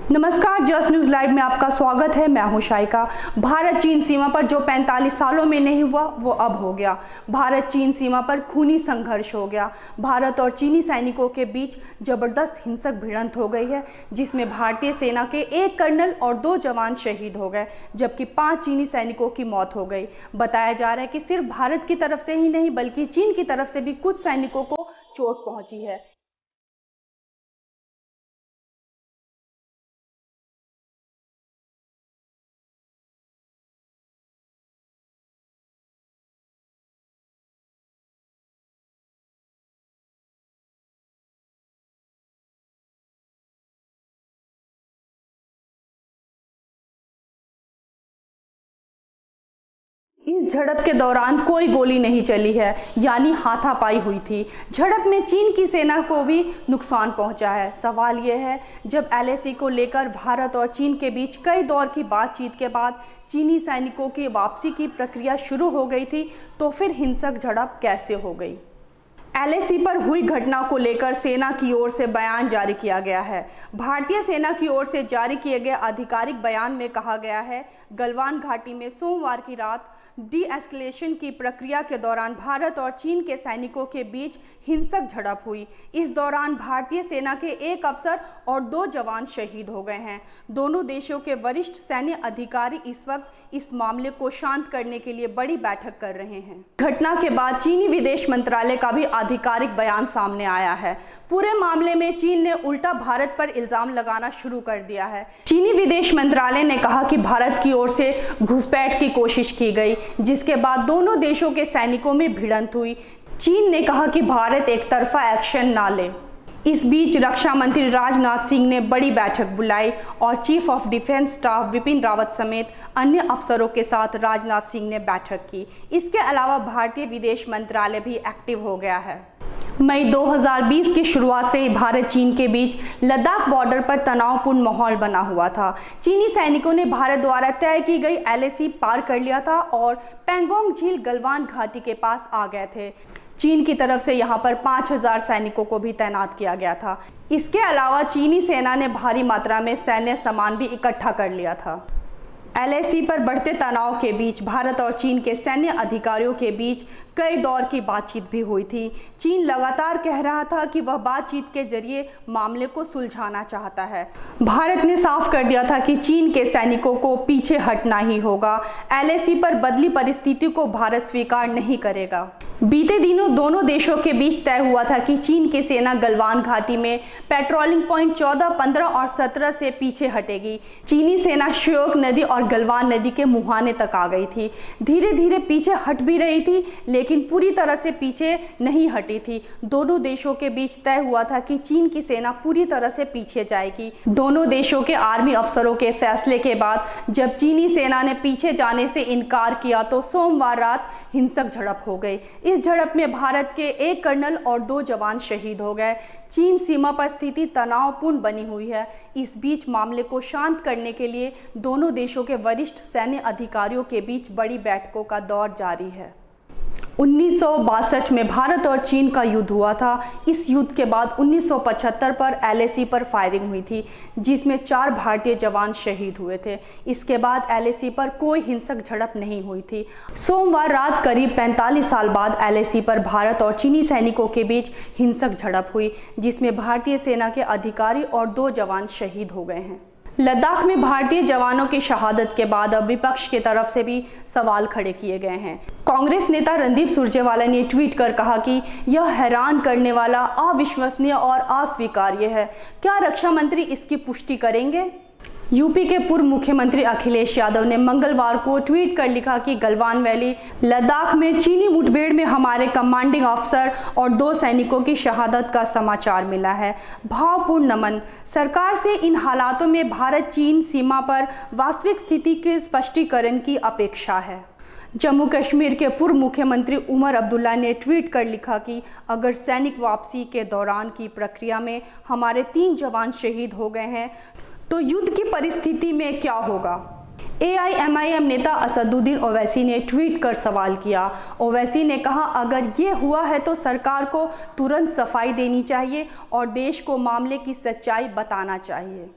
नमस्कार, just news live में आपका स्वागत है। मैं हूं शाइका। भारत चीन सीमा पर जो 45 सालों में नहीं हुआ वो अब हो गया। भारत चीन सीमा पर खूनी संघर्ष हो गया। भारत और चीनी सैनिकों के बीच जबरदस्त हिंसक भिड़ंत हो गई है, जिसमें भारतीय सेना के 1 कर्नल और 2 जवान शहीद हो गए, जबकि 5 चीनी सैनिकों की मौत हो गई। बताया जा रहा है कि सिर्फ भारत की तरफ से ही नहीं बल्कि चीन की तरफ से भी कुछ सैनिकों को चोट पहुंची है। इस झड़प के दौरान कोई गोली नहीं चली है, यानी हाथापाई हुई थी। झड़प में चीन की सेना को भी नुकसान पहुंचा है। सवाल यह है, जब एलएसी को लेकर भारत और चीन के बीच कई दौर की बातचीत के बाद चीनी सैनिकों की वापसी की प्रक्रिया शुरू हो गई थी, तो फिर हिंसक झड़प कैसे हो गई? एलएसी पर हुई घटना को लेकर सेना की ओर से बयान जारी किया गया है। भारतीय सेना की ओर से जारी किए गए आधिकारिक बयान में कहा गया है, गलवान घाटी में सोमवार की रात डी एस्केलेशन की प्रक्रिया के दौरान भारत और चीन के सैनिकों के बीच हिंसक झड़प हुई। इस दौरान भारतीय सेना के 1 अफसर और 2 जवान शहीद हो गए हैं। दोनों देशों के वरिष्ठ सैन्य अधिकारी इस वक्त इस मामले को शांत करने के लिए बड़ी बैठक कर रहे हैं। घटना के बाद चीनी विदेश मंत्रालय का भी आधिकारिक बयान सामने आया है। पूरे मामले में चीन ने उल्टा भारत पर इल्जाम लगाना शुरू कर दिया है। चीनी विदेश मंत्रालय ने कहा कि भारत की ओर से घुसपैठ की कोशिश की गई, जिसके बाद दोनों देशों के सैनिकों में भिड़ंत हुई। चीन ने कहा कि भारत एक तरफा एक्शन ना ले। इस बीच रक्षा मंत्री राजनाथ सिंह ने बड़ी बैठक बुलाई और chief of defence staff Bipin Rawat समेत अन्य अफसरों के साथ राजनाथ सिंह ने बैठक की। इसके अलावा भारतीय विदेश मंत्रालय भी एक्टिव हो गया है। मई 2020 की शुरुआत से ही भारत चीन के बीच लद्दाख बॉर्डर पर तनावपूर्ण माहौल बना हुआ था। चीनी सैनिकों ने भारत द्वारा तय की गई एलएसी पार कर लिया था और पैंगोंग झील गलवान घाटी के पास आ गए थे। चीन की तरफ से यहां पर 5000 सैनिकों को भी तैनात किया गया था। इसके अलावा चीनी सेना ने भारी मात्रा में सैन्य सामान भी इकट्ठा कर लिया था। एलएसी पर बढ़ते तनाव के बीच भारत और चीन के सैन्य अधिकारियों के बीच कई दौर की बातचीत भी हुई थी। चीन लगातार कह रहा था कि वह बातचीत के जरिए मामले को सुलझाना चाहता है। भारत ने साफ कर दिया था कि चीन के सैनिकों को पीछे हटना ही होगा। एलएसी पर बदली परिस्थिति को भारत स्वीकार नहीं करेगा। बीते दिनों दोनों देशों के बीच तय हुआ था कि चीन की सेना गलवान घाटी में पेट्रोलिंग पॉइंट 14, 15 और 17 से पीछे हटेगी। चीनी सेना श्योक नदी और गलवान नदी के मुहाने तक आ गई थी। धीरे धीरे पीछे हट भी रही थी, लेकिन पूरी तरह से पीछे नहीं हटी थी। दोनों देशों के बीच तय हुआ था कि चीन की सेना पूरी तरह से पीछे जाएगी। दोनों देशों के आर्मी अफसरों के फैसले के बाद जब चीनी सेना ने पीछे जाने से इनकार किया तो सोमवार रात हिंसक झड़प हो गई। इस झड़प में भारत के 1 कर्नल और 2 जवान शहीद हो गए। चीन सीमा पर स्थिति तनावपूर्ण बनी हुई है। इस बीच मामले को शांत करने के लिए दोनों देशों के वरिष्ठ सैन्य अधिकारियों के बीच बड़ी बैठकों का दौर जारी है। 1962 में भारत और चीन का युद्ध हुआ था। इस युद्ध के बाद 1975 पर एलएसी पर फायरिंग हुई थी, जिसमें 4 भारतीय जवान शहीद हुए थे। इसके बाद एलएसी पर कोई हिंसक झड़प नहीं हुई थी। सोमवार रात करीब 45 साल बाद एलएसी पर भारत और चीनी सैनिकों के बीच हिंसक झड़प हुई, जिसमें भारतीय सेना के अधिकारी और 2 जवान शहीद हो गए हैं। लद्दाख में भारतीय जवानों की शहादत के बाद अब विपक्ष की तरफ से भी सवाल खड़े किए गए हैं। कांग्रेस नेता रणदीप सुरजेवाला ने ट्वीट कर कहा कि यह हैरान करने वाला, अविश्वसनीय और अस्वीकार्य है। क्या रक्षा मंत्री इसकी पुष्टि करेंगे? यूपी के पूर्व मुख्यमंत्री अखिलेश यादव ने मंगलवार को ट्वीट कर लिखा कि गलवान वैली लद्दाख में चीनी मुठभेड़ में हमारे कमांडिंग अफसर और 2 सैनिकों की शहादत का समाचार मिला है। भावपूर्ण नमन। सरकार से इन हालातों में भारत चीन सीमा पर वास्तविक स्थिति के स्पष्टीकरण की अपेक्षा है। जम्मू कश्मीर के पूर्व मुख्यमंत्री उमर अब्दुल्ला ने ट्वीट कर लिखा कि अगर सैनिक वापसी के दौरान की प्रक्रिया में हमारे 3 जवान शहीद हो गए हैं तो युद्ध की परिस्थिति में क्या होगा? AIMIM नेता असदुद्दीन ओवैसी ने ट्वीट कर सवाल किया। ओवैसी ने कहा, अगर ये हुआ है तो सरकार को तुरंत सफाई देनी चाहिए और देश को मामले की सच्चाई बताना चाहिए।